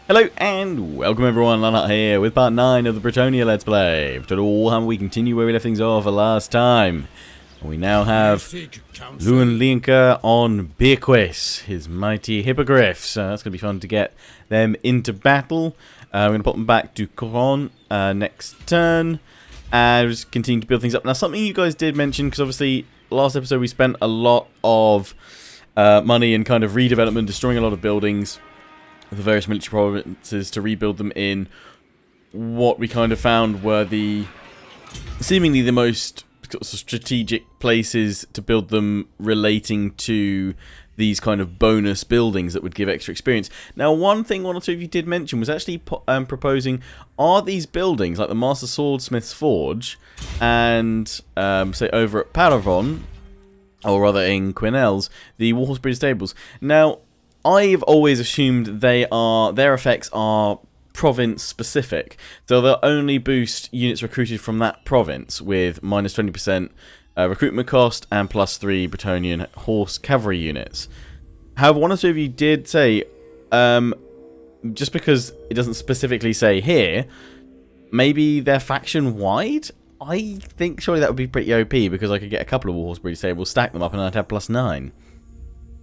Hello and welcome everyone, Lionheart here with part 9 of the Bretonnia Let's Play. For Warhammer, we continue where we left things off last time. We now have LIONHEART on Birquis, his mighty hippogriffs. So that's going to be fun to get them into battle. We're going to pop them back to Coron next turn. And just continue to build things up. Now, something you guys did mention, because obviously last episode we spent a lot of money and kind of redevelopment, destroying a lot of buildings, the various military provinces, to rebuild them in what we kind of found were the seemingly the most strategic places to build them, relating to these kind of bonus buildings that would give extra experience. Now, one thing one or two of you did mention was actually proposing, are these buildings like the Master Swordsmith's Forge and say over at Paravon, or rather in Quinel's, the Warhorse Breeder Stables. Now, I've always assumed their effects are province specific, so they'll only boost units recruited from that province with minus 20% recruitment cost and plus 3 Bretonnian horse cavalry units. However, one or two of you did say, just because it doesn't specifically say here, maybe they're faction wide. I think surely that would be pretty OP, because I could get a couple of Warhorse Breeder Stables, stack them up, and I'd have plus 9.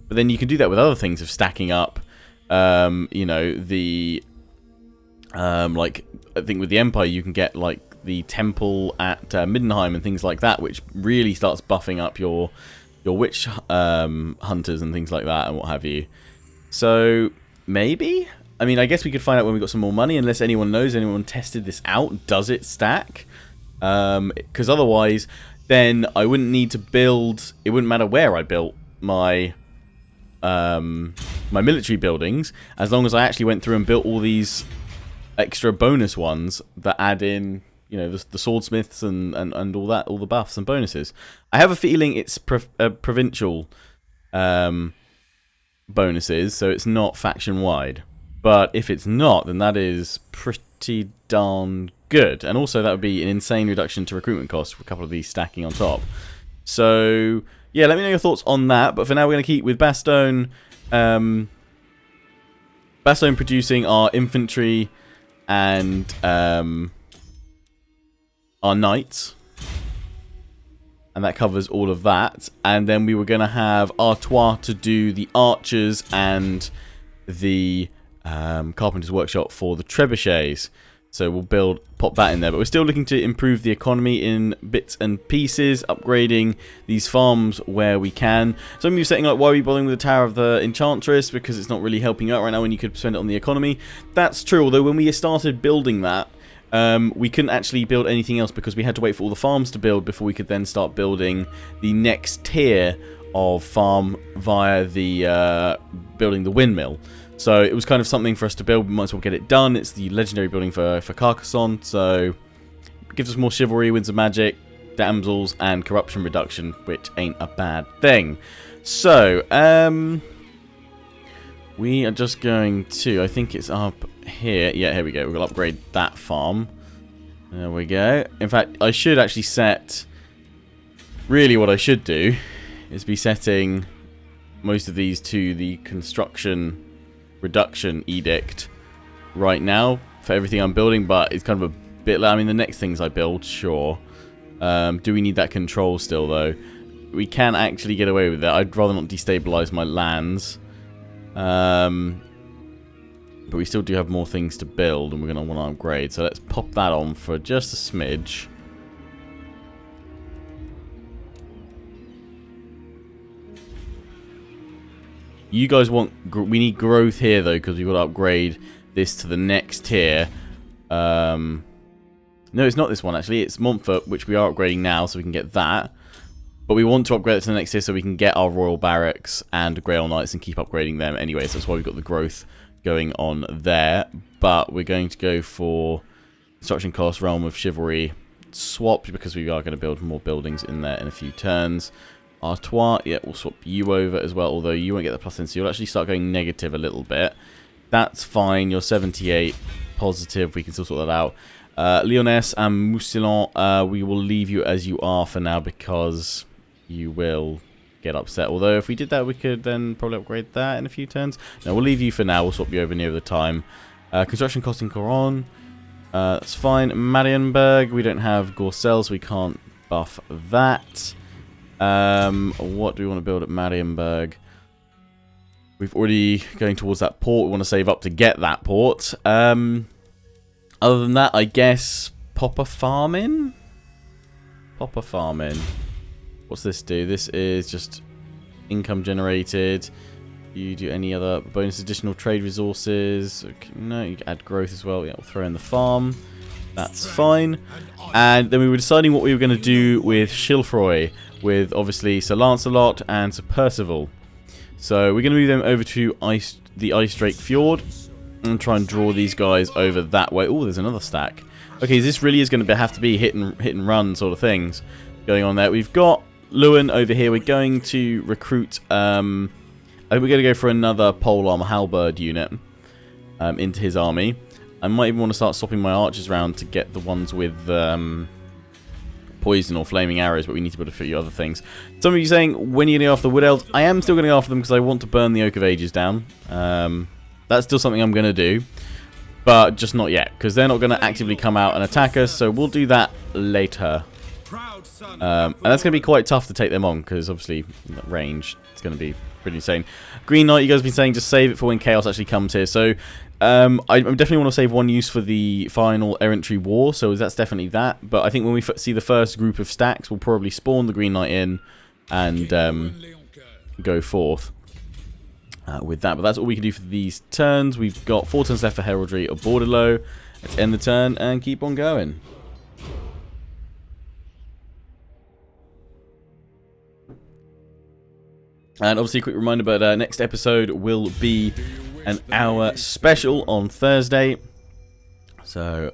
But then you can do that with other things of stacking up, you know, the, like, I think with the Empire you can get, like, the Temple at Middenheim and things like that, which really starts buffing up your witch hunters and things like that and what have you. So, maybe? I mean, I guess we could find out when we got some more money, unless anyone knows, anyone tested this out. Does it stack? Because otherwise, then I wouldn't need to build, it wouldn't matter where I built my my military buildings, as long as I actually went through and built all these extra bonus ones that add in, you know, the swordsmiths and all that, all the buffs and bonuses. I have a feeling it's provincial bonuses, so it's not faction wide. But if it's not, then that is pretty darn good. And also that would be an insane reduction to recruitment costs for a couple of these stacking on top. So yeah, let me know your thoughts on that. But for now, we're going to keep with Bastogne. Bastogne producing our infantry and our knights. And that covers all of that. And then we were going to have Artois to do the archers and the carpenter's workshop for the trebuchets. So we'll pop that in there. But we're still looking to improve the economy in bits and pieces, upgrading these farms where we can. Some of you are saying, like, why are we bothering with the Tower of the Enchantress? Because it's not really helping out right now when you could spend it on the economy. That's true, although when we started building that, we couldn't actually build anything else because we had to wait for all the farms to build before we could then start building the next tier of farm via the building the windmill. So it was kind of something for us to build. We might as well get it done. It's the legendary building for Carcassonne, so it gives us more chivalry, winds of magic, damsels, and corruption reduction, which ain't a bad thing. So, we are just going to, I think it's up here. Yeah, here we go. We'll upgrade that farm. There we go. In fact, I should actually set, really what I should do is be setting most of these to the construction reduction edict right now for everything I'm building, but it's kind of a bit, I mean, the next things I build, sure. Do we need that control still, though? We can actually get away with that. I'd rather not destabilize my lands. But we still do have more things to build, and we're going to want to upgrade. So let's pop that on for just a smidge. You guys want... we need growth here, though, because we've got to upgrade this to the next tier. No, it's not this one, actually. It's Montfort, which we are upgrading now, so we can get that. But we want to upgrade it to the next tier so we can get our Royal Barracks and Grail Knights and keep upgrading them anyway. So that's why we've got the growth going on there. But we're going to go for Construction Cost, Realm of Chivalry swapped, because we are going to build more buildings in there in a few turns. Artois, yeah, we'll swap you over as well, although you won't get the plus in, so you'll actually start going negative a little bit. That's fine, you're 78 positive, we can still sort that out. Lyonesse and Mousillon, we will leave you as you are for now, because you will get upset. Although if we did that, we could then probably upgrade that in a few turns. No, we'll leave you for now, we'll swap you over near the time. Construction cost in Coron. That's fine. Marienburg, we don't have Gorcel, so we can't buff that. What do we want to build at Marienburg? We've already going towards that port. We want to save up to get that port. Other than that, I guess Popper farming? Popper farming. What's this do? This is just income generated. You do any other bonus additional trade resources? Okay, no, you can add growth as well. Yeah, we'll throw in the farm. That's fine. And then we were deciding what we were going to do with Schilfroy, with obviously Sir Lancelot and Sir Percival. So we're going to move them over to the Ice Drake Fjord and try and draw these guys over that way. Oh, there's another stack. Okay, this really is going to have to be hit and run sort of things going on there. We've got Lewin over here. We're going to recruit. I think we're going to go for another polearm halberd unit into his army. I might even want to start swapping my archers around to get the ones with poison or flaming arrows, but we need to build a few other things. Some of you saying, when are you going to go after the Wood Elves? I am still going to go after them because I want to burn the Oak of Ages down. That's still something I'm going to do, but just not yet, because they're not going to actively come out and attack us, so we'll do that later. And that's going to be quite tough to take them on, because obviously range, it's going to be pretty insane. Green Knight, you guys have been saying just save it for when Chaos actually comes here, so I definitely want to save one use for the final Errantry War, so that's definitely that. But I think when we see the first group of stacks, we'll probably spawn the Green Knight in and go forth with that. But that's all we can do for these turns. We've got 4 turns left for Heraldry or Bordelot. Let's end the turn and keep on going. And obviously a quick reminder, but next episode will be an hour special on Thursday, so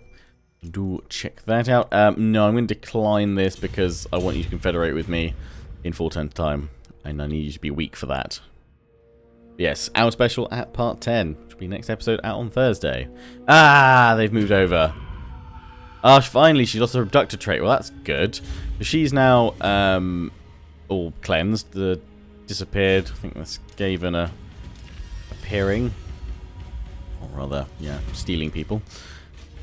do check that out. No, I'm going to decline this because I want you to confederate with me in 4 turn time, and I need you to be weak for that. Yes, hour special at part 10, which will be next episode out on Thursday. Ah, they've moved over. Ah, finally she lost her abductor trait. Well, that's good. She's now all cleansed. Disappeared. I think that's Gaven a appearing, or rather, yeah, stealing people.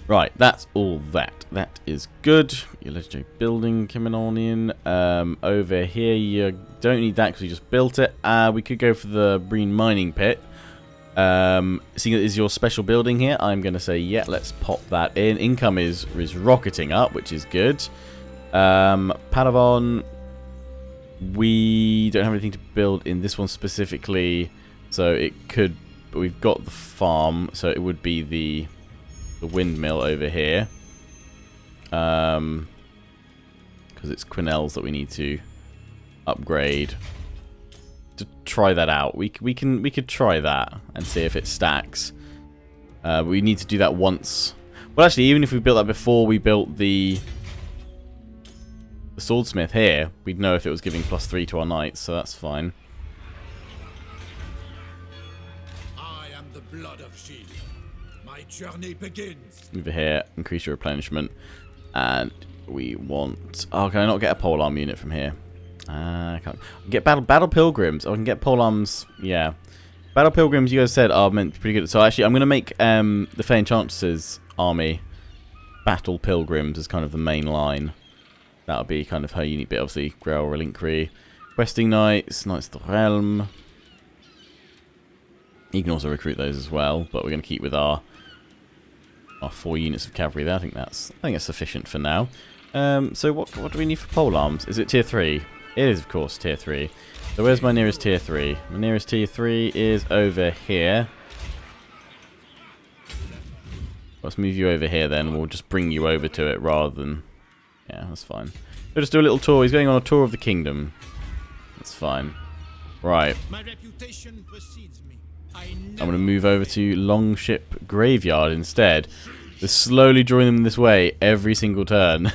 Right, that's all that. That is good. Your legendary building coming on in. Over here, you don't need that because we just built it. We could go for the Breen mining pit. Seeing that is your special building here, I'm going to say, yeah, let's pop that in. Income is rocketing up, which is good. Padavon, we don't have anything to build in this one specifically, so it could, but we've got the farm, so it would be the windmill over here, because it's Quinel's that we need to upgrade. To try that out, we could try that and see if it stacks. We need to do that once. Well, actually, even if we built that before we built the swordsmith here, we'd know if it was giving +3 to our knights, so that's fine. I am the blood of Gilles. My journey begins. Over here, increase your replenishment, and we want. Oh, can I not get a polearm unit from here? I can't get battle pilgrims. Oh, I can get polearms. Yeah, battle pilgrims. You guys said are meant to be pretty good. So actually, I'm going to make the Fey Enchantress's army battle pilgrims as kind of the main line. That'll be kind of her unique bit, obviously. Grail Reliquary, Questing Knights, Knights of the Realm. You can also recruit those as well, but we're going to keep with our 4 units of cavalry there. I think that's sufficient for now. So what do we need for polearms? Is it tier 3? It is, of course, tier 3. So where's my nearest tier 3? My nearest tier 3 is over here. Let's move you over here then. We'll just bring you over to it rather than... Yeah, that's fine. We'll just do a little tour. He's going on a tour of the kingdom. That's fine. Right. My reputation precedes me. I'm going to move over to Longship Graveyard instead. Just slowly drawing them this way every single turn.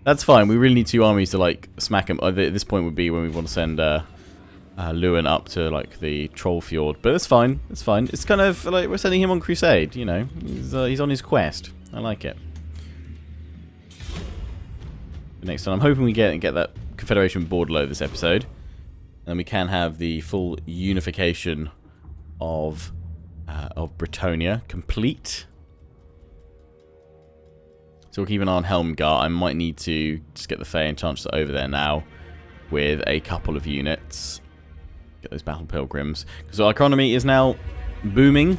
That's fine. We really need 2 armies to, like, smack them. At this point would be when we want to send Lewin up to, like, the Troll Fjord. But it's fine. It's fine. It's kind of like we're sending him on crusade, you know. He's on his quest. I like it. Next time, I'm hoping we get that Confederation Bordelot this episode, and we can have the full unification of of Bretonnia complete. So we'll keep an eye on Helmgart. I might need to just get the Fey and Chancellor over there now with a couple of units. Get those Battle Pilgrims. Because our economy is now booming.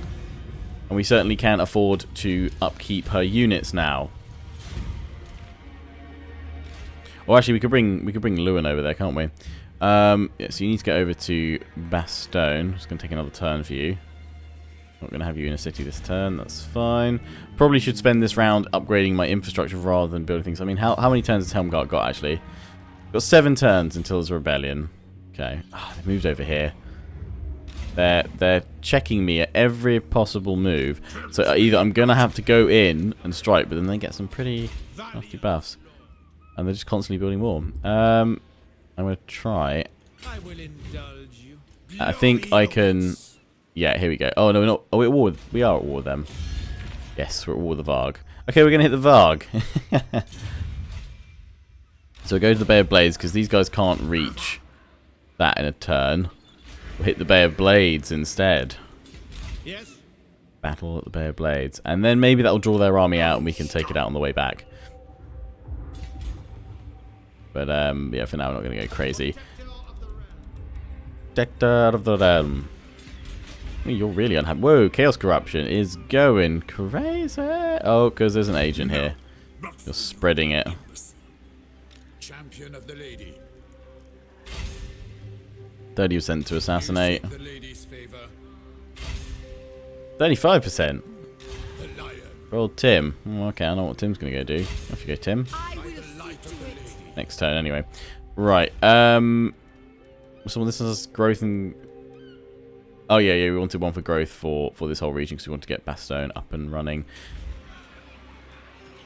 And we certainly can't afford to upkeep her units now. Or actually, we could bring Lewin over there, can't we? Yeah, so you need to get over to Bastogne. It's going to take another turn for you. Not going to have you in a city this turn. That's fine. Probably should spend this round upgrading my infrastructure rather than building things. I mean, how many turns has Helmgart got, actually? Got 7 turns until there's a rebellion. Okay. Oh, they moved over here. They're checking me at every possible move. So either I'm going to have to go in and strike, but then they get some pretty nasty buffs. And they're just constantly building more. I'm going to try. I think I can... Yeah, here we go. Oh, no, we're not. Oh, we're at war with, we are at war with them. Yes, we're at war with the Varg. Okay, we're going to hit the Varg. So go to the Bay of Blades, because these guys can't reach that in a turn. We'll hit the Bay of Blades instead. Yes. Battle at the Bay of Blades. And then maybe that'll draw their army out and we can take it out on the way back. But, yeah, for now we're not going to go crazy. Protector of the realm. You're really unhappy. Whoa, Chaos Corruption is going crazy. Oh, because there's an agent here. You're spreading it. Champion of the lady. 30% to assassinate. The lady's favor. 35%. The lion. Roll Tim. Oh, okay, I know what Tim's going to go do. Off you go, Tim. Next turn, anyway. Right. So this is growth and... Oh, yeah, we wanted one for growth for this whole region because we want to get Bastogne up and running.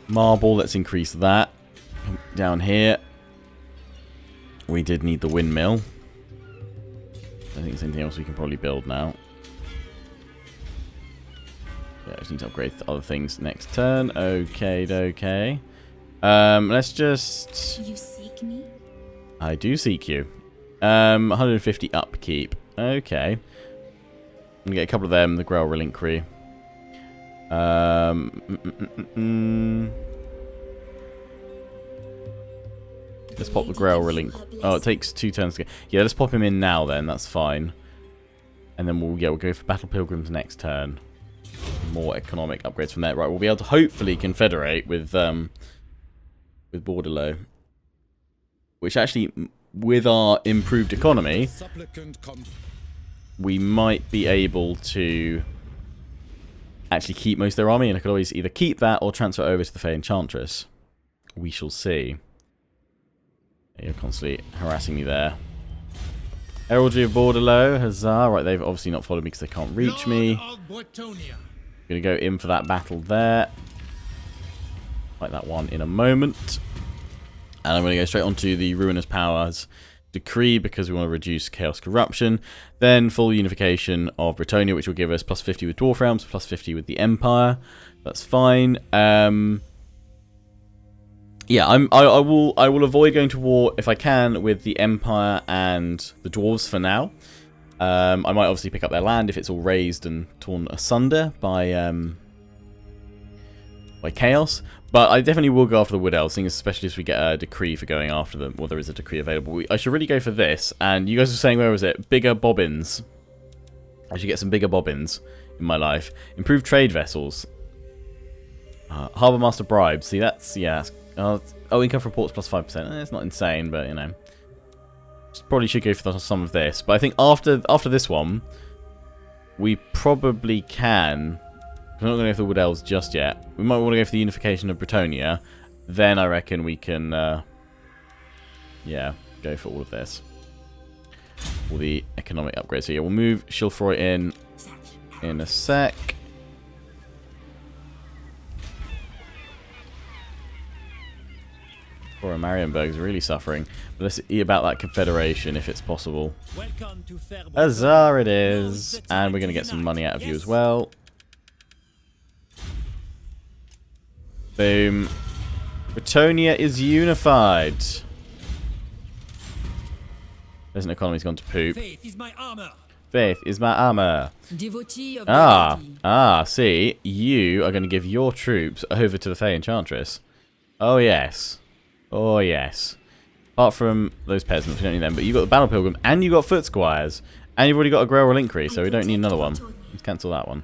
Marble, let's increase that. Down here. We did need the windmill. I think there's anything else we can probably build now. Yeah, I just need to upgrade other things next turn. Okay. Let's just... You seek me? I do seek you. 150 upkeep. Okay. I'm gonna get a couple of them, the Grail Reliquary. Let's pop the Grail Reliquary. Oh, it takes 2 turns to get... Yeah, let's pop him in now then, that's fine. And then we'll go for Battle Pilgrims next turn. More economic upgrades from there. Right, we'll be able to hopefully confederate with Bordelot. Which actually, with our improved economy, we might be able to actually keep most of their army, and I could always either keep that or transfer over to the Fey Enchantress. We shall see. You're constantly harassing me there. Heraldry of Bordelot, huzzah. Right, they've obviously not followed me because they can't reach me. Gonna go in for that battle there. Like that one in a moment. And I'm going to go straight onto the Ruinous Powers Decree because we want to reduce Chaos Corruption. Then full Unification of Bretonnia, which will give us plus 50 with Dwarf Realms, plus 50 with the Empire. That's fine. Yeah, I will avoid going to war if I can with the Empire and the Dwarves for now. I might obviously pick up their land if it's all razed and torn asunder by Chaos. But I definitely will go after the Wood Elves, especially if we get a decree for going after them. Well, there is a decree available. I should really go for this. And you guys were saying, where was it? Bigger bobbins. I should get some bigger bobbins in my life. Improved trade vessels. Harbour Master bribes. See, that's, yeah. Oh, income from ports plus 5%. It's not insane, but, you know. Probably should go for some of this. But I think after this one, we probably can... We're not going to go for the Wood Elves just yet. We might want to go for the Unification of Bretonnia. Then I reckon we can, yeah, go for all of this. All the economic upgrades. So yeah, we'll move Schilfroy in a sec. Poor Marienburg's really suffering. But let's see about that Confederation if it's possible. Huzzah it is! And we're going to get some money out of you as well. Boom. Bretonnia is unified. Peasant economy's gone to poop. Faith is my armor. Faith is my armor. Devotee of Ah, Melody. see, you are going to give your troops over to the Fey Enchantress. Oh, yes. Oh, yes. Apart from those peasants, we don't need them, but you got the Battle Pilgrim, and you got Foot Squires, and you've already got a Grail Reliquary, so we don't need another one. Let's cancel that one.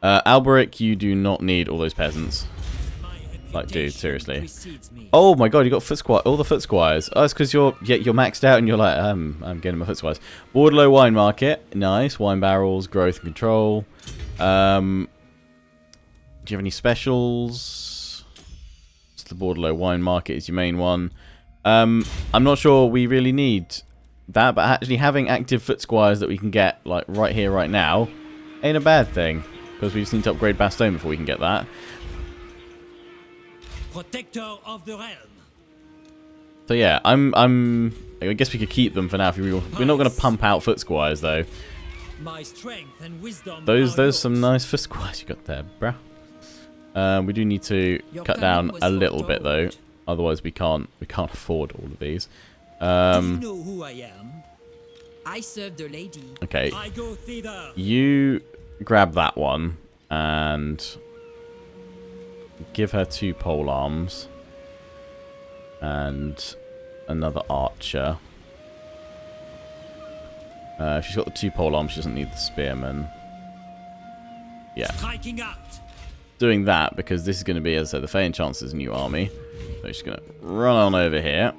Alberic, you do not need all those peasants. Like, dude, seriously. Oh my god, you got Foot Squire, all the Foot Squires. Oh, it's because you're maxed out and you're like, I'm getting my Foot Squires. Borderlow Wine Market, nice. Wine barrels, growth and control. Do you have any specials? The Borderlow Wine Market is your main one. I'm not sure we really need that, but actually having active Foot Squires that we can get like right here, right now, ain't a bad thing, because we just need to upgrade Bastogne before we can get that. Protector of the realm. So yeah, I guess we could keep them for now. If we were. We're not going to pump out Foot Squires though. My strength and wisdom. Those some nice Foot Squires you got there, bruh. We do need to cut down a little bit though, otherwise we can't afford all of these. Do you know who I am? I serve the lady. Okay, I go thither. you grab that one and give her 2 pole arms and another archer. She's got the 2 pole arms. She doesn't need the spearman. Yeah. Striking out. Doing that because this is going to be, as I said, the Fey Enchantress's new army. So she's going to run on over here.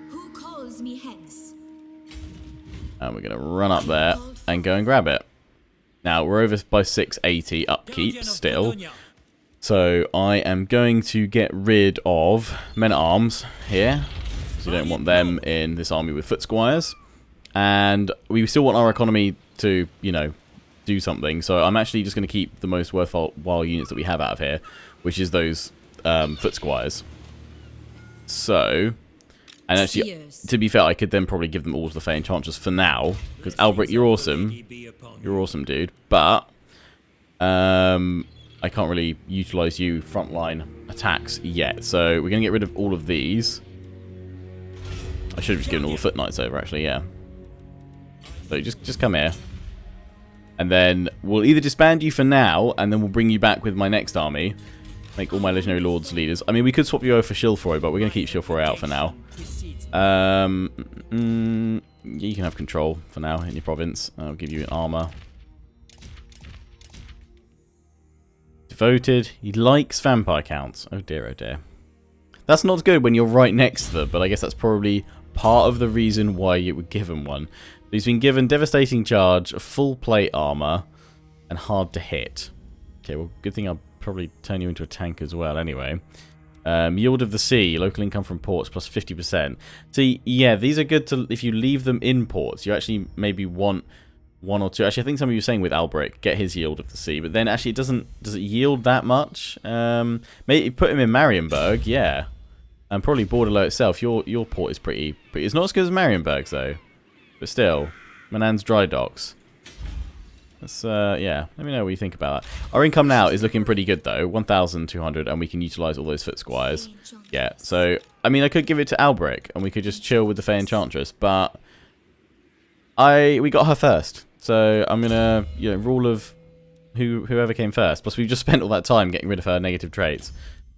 Who calls me hence? And we're going to run up there and go and grab it. Now, we're over by 680 upkeep still. So I am going to get rid of men-at-arms here. So we don't want them in this army with Foot Squires. And we still want our economy to, you know, do something. So I'm actually just going to keep the most worthwhile units that we have out of here, which is those Foot Squires. So, and actually, to be fair, I could then probably give them all to the Fey Enchantress for now, because Albrecht, you're awesome. You're awesome, dude. But I can't really utilize you frontline attacks yet. So we're going to get rid of all of these. I should have just given all the Foot Knights over, actually, yeah. So just come here. And then we'll either disband you for now, and then we'll bring you back with my next army. Make all my Legendary Lords leaders. I mean, we could swap you over for Shilfroy, but we're going to keep Shilfroy out for now. You can have control for now in your province. I'll give you an armor. Devoted. He likes vampire counts. Oh dear, oh dear. That's not good when you're right next to them, but I guess that's probably part of the reason why you were given one. He's been given Devastating Charge, full plate armor, and hard to hit. Okay, well, good thing I'll probably turn you into a tank as well anyway. Yield of the Sea, local income from ports plus 50%. See, yeah, these are good to, if you leave them in ports, you actually maybe want 1 or 2. Actually, I think some of you were saying with Albrecht, get his Yield of the Sea, but then actually does it yield that much? Maybe put him in Marienburg, yeah. And probably Bordelot itself, your port is pretty, it's not as good as Marienburg's though. But still, Manan's Dry Docks. That's, yeah, let me know what you think about that. Our income now is looking pretty good, though. 1,200, and we can utilize all those Foot Squires. Yeah, so, I mean, I could give it to Albrecht, and we could just chill with the Fey Enchantress, but we got her first. So, I'm going to, you know, rule of whoever came first. Plus, we've just spent all that time getting rid of her negative traits.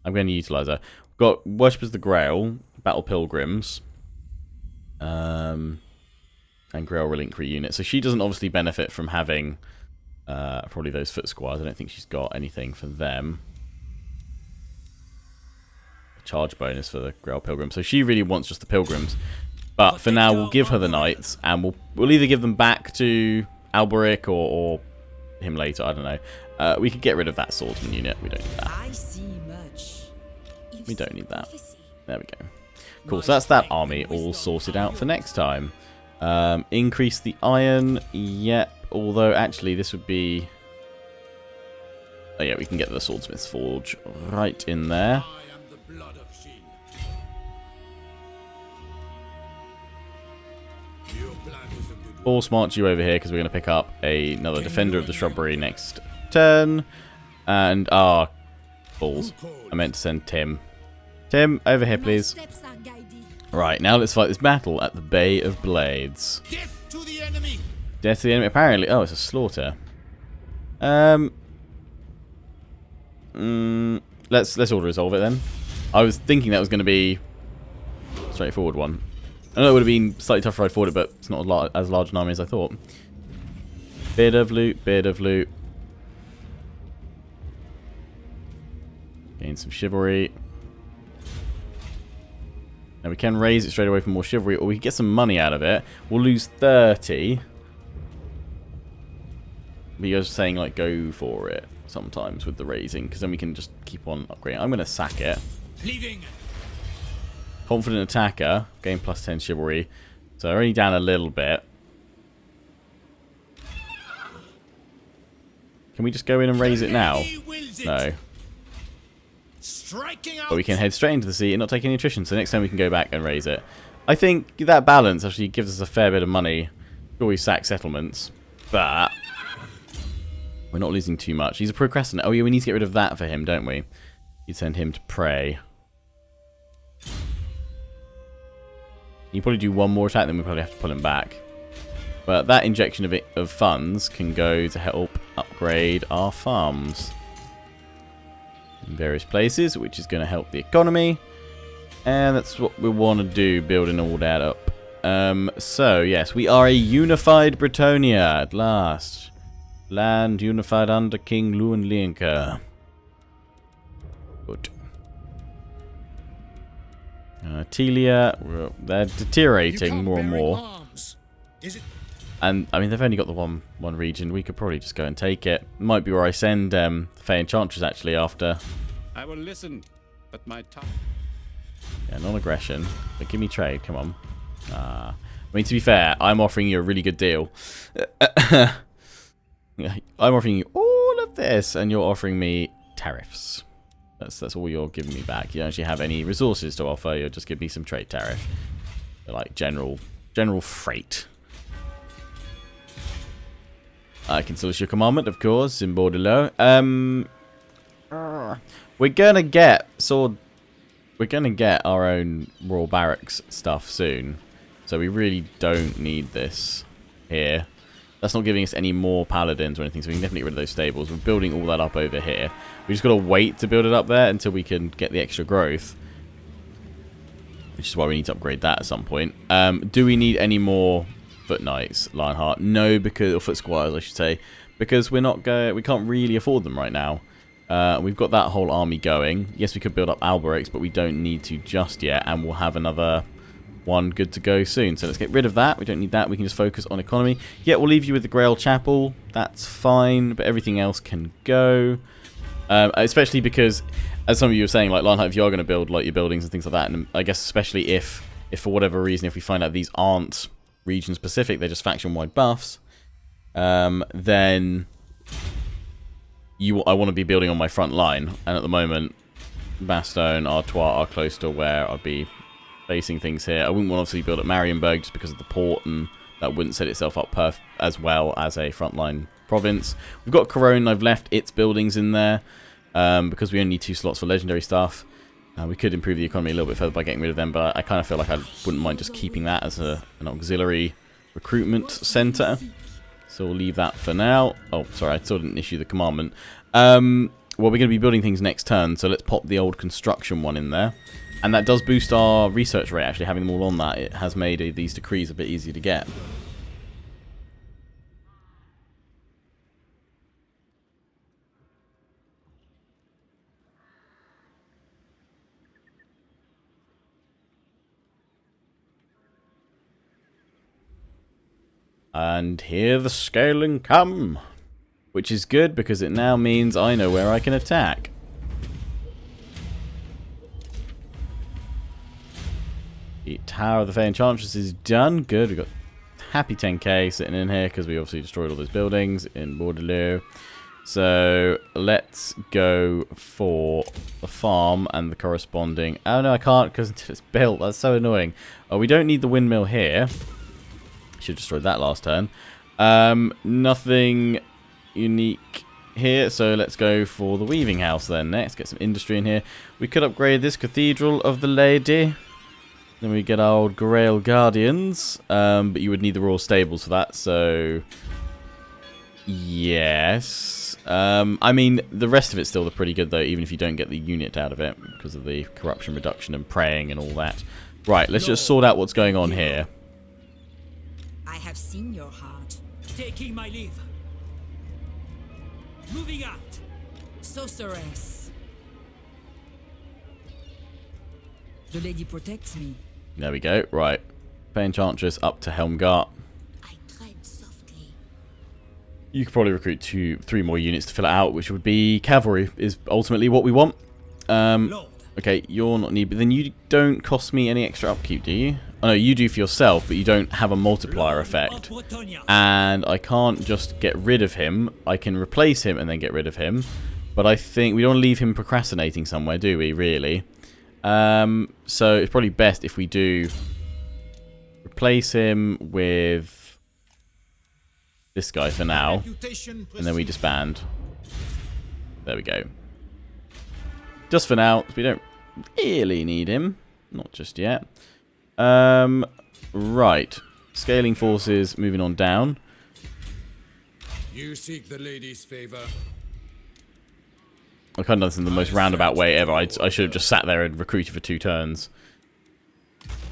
I'm going to utilize her. We've got Worshippers of the Grail, Battle Pilgrims, and Grail Reliquary unit. So she doesn't obviously benefit from having probably those Foot Squires. I don't think she's got anything for them. Charge bonus for the Grail Pilgrim. So she really wants just the Pilgrims. But for now, we'll give her the Knights, and we'll either give them back to Alberic or him later. I don't know. We could get rid of that Swordsman unit. We don't need that. I see much. We don't need that. There we go. Cool. So that's that army all sorted out for next time. Increase the iron, yep, although actually this would be, oh yeah, we can get the Swordsmith's Forge right in there. I am the blood of Shield. Your plan was a good one. Force march you over here because we're going to pick up another Defender of the Shrubbery next turn. And, balls. I meant to send Tim. Tim, over here please. Right, now let's fight this battle at the Bay of Blades. Death to Death to the enemy. Apparently, oh, it's a slaughter. Let's auto resolve it then. I was thinking that was going to be a straightforward one. I know it would have been slightly tougher I'd fought it, but it's not as large an army as I thought. Bit of loot, bit of loot. Gain some chivalry. Now we can raise it straight away for more chivalry, or we can get some money out of it. We'll lose 30. But you're saying, like, go for it sometimes with the raising, because then we can just keep on upgrading. I'm going to sack it. Leaving. Confident attacker. Gain plus 10 chivalry. So only down a little bit. Can we just go in and raise it now? No. Striking out. But we can head straight into the sea and not take any attrition, so next time we can go back and raise it. I think that balance actually gives us a fair bit of money. Sure, we sack settlements, but we're not losing too much. He's a procrastinator. Oh yeah, we need to get rid of that for him, don't we? You send him to pray. You probably do one more attack, then we probably have to pull him back. But that injection of funds can go to help upgrade our farms in various places, which is going to help the economy. And that's what we want to do, building all that up. So, yes, we are a unified Bretonnia at last. Land unified under King Leonheart. Good. Telia, they're deteriorating more and more. Is it? And, I mean, they've only got the one region. We could probably just go and take it. Might be where I send Fey Enchantress, actually, after. I will listen, but my tongue... Yeah, non-aggression. But give me trade, come on. I mean, to be fair, I'm offering you a really good deal. I'm offering you all of this, and you're offering me tariffs. That's all you're giving me back. You don't actually have any resources to offer. You'll just give me some trade tariff. Like general freight. I can still issue a commandment, of course, in Bordello. We're gonna get our own Royal Barracks stuff soon. So we really don't need this here. That's not giving us any more paladins or anything, so we can definitely get rid of those stables. We're building all that up over here. We just got to wait to build it up there until we can get the extra growth. Which is why we need to upgrade that at some point. Do we need any more Foot Knights, Lionheart? No, because, or Foot Squires, I should say. Because we can't really afford them right now. We've got that whole army going. Yes, we could build up Alberics, but we don't need to just yet. And we'll have another one good to go soon. So let's get rid of that. We don't need that. We can just focus on economy. Yeah, we'll leave you with the Grail Chapel. That's fine, but everything else can go. Especially because, as some of you were saying, like Lionheart, if you are going to build like your buildings and things like that, and I guess especially if for whatever reason, if we find out these aren't region specific, they're just faction-wide buffs, then I want to be building on my front line. And at the moment, Bastogne, Artois are close to where I'd be facing things here. I wouldn't want to obviously build at Marienburg just because of the port, and that wouldn't set itself up as well as a frontline province. We've got Corone. I've left its buildings in there because we only need 2 slots for legendary stuff. We could improve the economy a little bit further by getting rid of them, but I kind of feel like I wouldn't mind just keeping that as an auxiliary recruitment center. So we'll leave that for now. Oh, sorry, I still didn't issue the commandment. Well, we're going to be building things next turn, so let's pop the old construction one in there. And that does boost our research rate, actually, having them all on that. It has made these decrees a bit easier to get. And here the scaling come. Which is good, because it now means I know where I can attack. The Tower of the Fey Enchantress is done. Good. We've got happy 10k sitting in here because we obviously destroyed all those buildings in Bordello. So let's go for the farm and the corresponding... Oh no, I can't because it's built. That's so annoying. Oh, we don't need the windmill here. Should have destroyed that last turn. Nothing unique here, so let's go for the weaving house then next. Get some industry in here. We could upgrade this Cathedral of the Lady. Then we get our old Grail Guardians, but you would need the Royal Stables for that, so... Yes. I mean, the rest of it's still pretty good, though, even if you don't get the unit out of it, because of the corruption reduction and praying and all that. Right, let's just sort out what's going on here. I have seen your heart. Taking my leave. Moving out. Sorceress. The lady protects me. There we go. Right. Enchantress up to Helmgart. I tread softly. You could probably recruit 3 more units to fill it out, which would be cavalry, is ultimately what we want. Lord. Okay, you're not needed, but then you don't cost me any extra upkeep, do you? Oh no, you do for yourself, but you don't have a multiplier effect. Bretonnia. And I can't just get rid of him. I can replace him and then get rid of him. But I think we don't want to leave him procrastinating somewhere, do we, really? So it's probably best if we do replace him with this guy for now. And then we disband. There we go. Just for now, we don't really need him. Not just yet. Right. Scaling forces, moving on down. You seek the lady's favor. I kind of done this in the most roundabout way ever. I should have just sat there and recruited for 2 turns.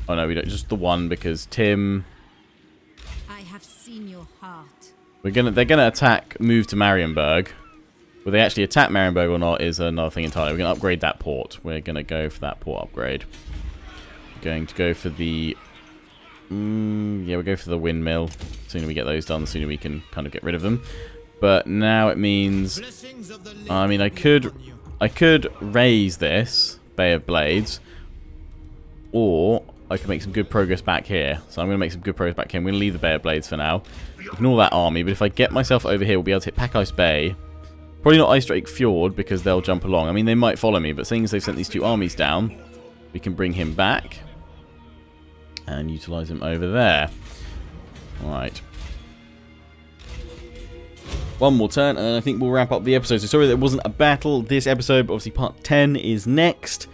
Oh no, we don't. Just the one because Tim. I have seen your heart. They're gonna attack. Move to Marienburg. Will they actually attack Marienburg or not is another thing entirely. We're gonna upgrade that port. We're gonna go for that port upgrade. We're going to go for the. Yeah, we'll go for the windmill. The sooner we get those done, the sooner we can kind of get rid of them. But now it means, I mean, I could raise this Bay of Blades, or I could make some good progress back here. So I'm going to make some good progress back here. I'm going to leave the Bay of Blades for now. Ignore that army, but if I get myself over here, we'll be able to hit Pack Ice Bay. Probably not Ice Drake Fjord because they'll jump along. I mean, they might follow me, but seeing as they've sent these 2 armies down, we can bring him back and utilize him over there. Alright. One more turn, and then I think we'll wrap up the episode. So sorry that it wasn't a battle this episode, but obviously part 10 is next.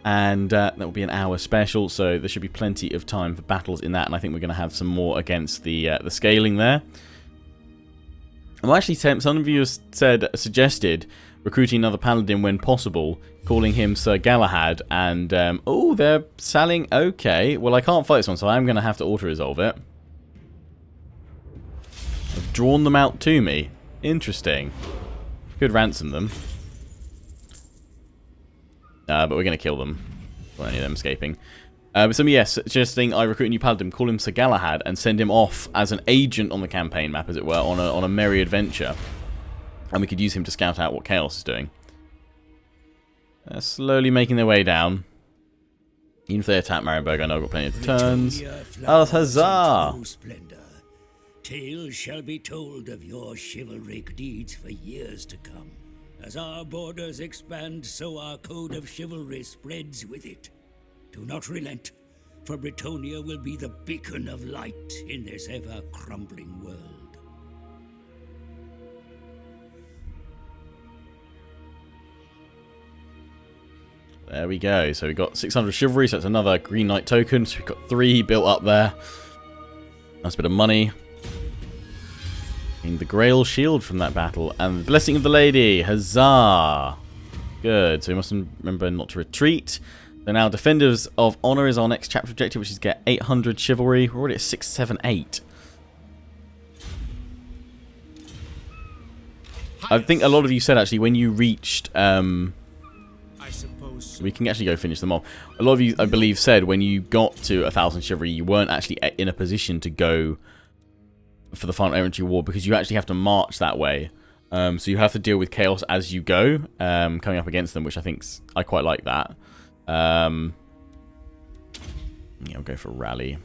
And that will be an hour special, so there should be plenty of time for battles in that. And I think we're going to have some more against the scaling there. Well, actually, some of you have suggested recruiting another paladin when possible, calling him Sir Galahad. And, oh, they're selling. Okay, well, I can't fight this one, so I'm going to have to auto-resolve it. I've drawn them out to me. Interesting. Could ransom them. But we're going to kill them. Well, any of them escaping. But somebody, yes, suggesting I recruit a new paladin, call him Sir Galahad, and send him off as an agent on the campaign map, as it were, on a merry adventure. And we could use him to scout out what Chaos is doing. They're slowly making their way down. Even if they attack Marienburg, I know I've got plenty of turns. Oh, huzzah! Tales shall be told of your chivalric deeds for years to come. As our borders expand, so our code of chivalry spreads with it. Do not relent, for Bretonnia will be the beacon of light in this ever-crumbling world. There we go. So we've got 600 chivalry, so that's another Green Knight token. So we've got 3 built up there. Nice bit of money. The Grail Shield from that battle. And the Blessing of the Lady. Huzzah! Good. So we must remember not to retreat. So now Defenders of Honor is our next chapter objective, which is get 800 chivalry. We're already at 678. I think a lot of you said, actually, when you reached... we can actually go finish them off. A lot of you, I believe, said when you got to 1,000 chivalry, you weren't actually in a position to go for the final infantry war because you actually have to march that way. So you have to deal with chaos as you go, coming up against them, which I quite like that. Yeah, I'll go for rally.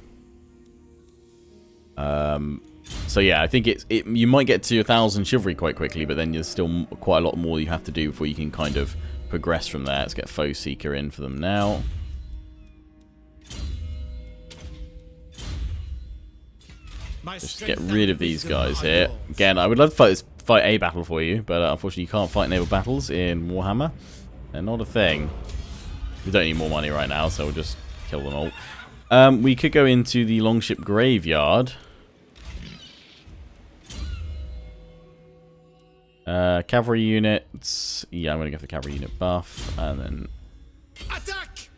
So yeah, I think you might get to 1,000 chivalry quite quickly, but then there's still quite a lot more you have to do before you can kind of progress from there. Let's get Foe Seeker in for them now. Just get rid of these guys here. Again, I would love to fight a battle for you, but unfortunately you can't fight naval battles in Warhammer. They're not a thing. We don't need more money right now, so we'll just kill them all. We could go into the Longship Graveyard. Cavalry units. Yeah, I'm going to go for the cavalry unit buff. And then Attack!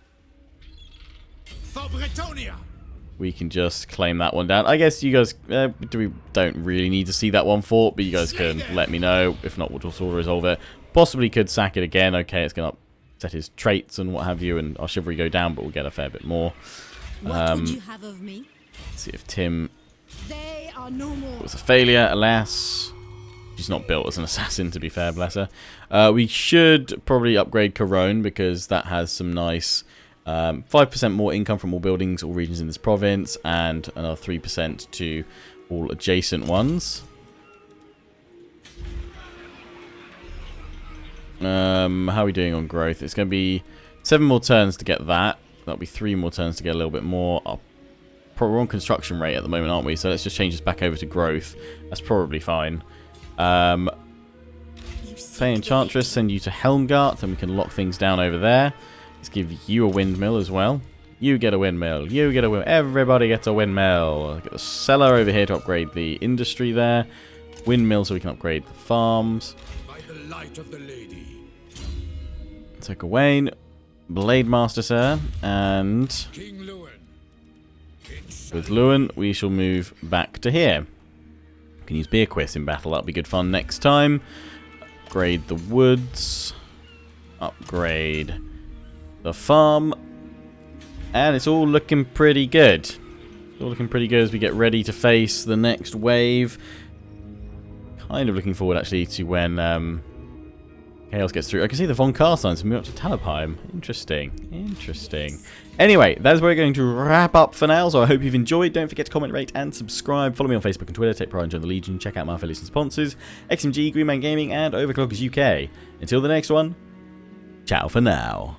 For Bretonnia! we can just claim that one down. I guess you guys don't really need to see that one fought, but you guys can let me know. If not, we'll just auto-resolve it. Possibly could sack it again. Okay, it's going to set his traits and what have you, and our chivalry go down, but we'll get a fair bit more. What would you have of me? Let's see if Tim They are no more. was a failure, alas. She's not built as an assassin, to be fair, bless her. We should probably upgrade Corone, because that has some nice 5% more income from all buildings or regions in this province, and another 3% to all adjacent ones. How are we doing on growth? It's going to be 7 more turns to get that. That'll be 3 more turns to get a little bit more. We're on construction rate at the moment, aren't we? So let's just change this back over to growth. That's probably fine. Fey Enchantress, send you to Helmgart, and we can lock things down over there. Let's give you a windmill as well. You get a windmill. You get a windmill. Everybody gets a windmill. Get the cellar over here to upgrade the industry there. Windmill so we can upgrade the farms. By the light of the lady. Take Gawain, Blade Master, sir, and King Lewin. with Lewin we shall move back to here. We can use Beerquist in battle. That'll be good fun next time. Upgrade the woods. Upgrade the farm. And it's all looking pretty good. It's all looking pretty good as we get ready to face the next wave. Kind of looking forward actually to when Chaos gets through. I can see the Von Carsteins move up to Talabheim. Interesting. Interesting. Anyway, that's where we're going to wrap up for now. So I hope you've enjoyed. Don't forget to comment, rate, and subscribe. Follow me on Facebook and Twitter. Take pride and join the Legion. Check out my affiliates and sponsors. XMG, Green Man Gaming, and Overclockers UK. Until the next one, ciao for now.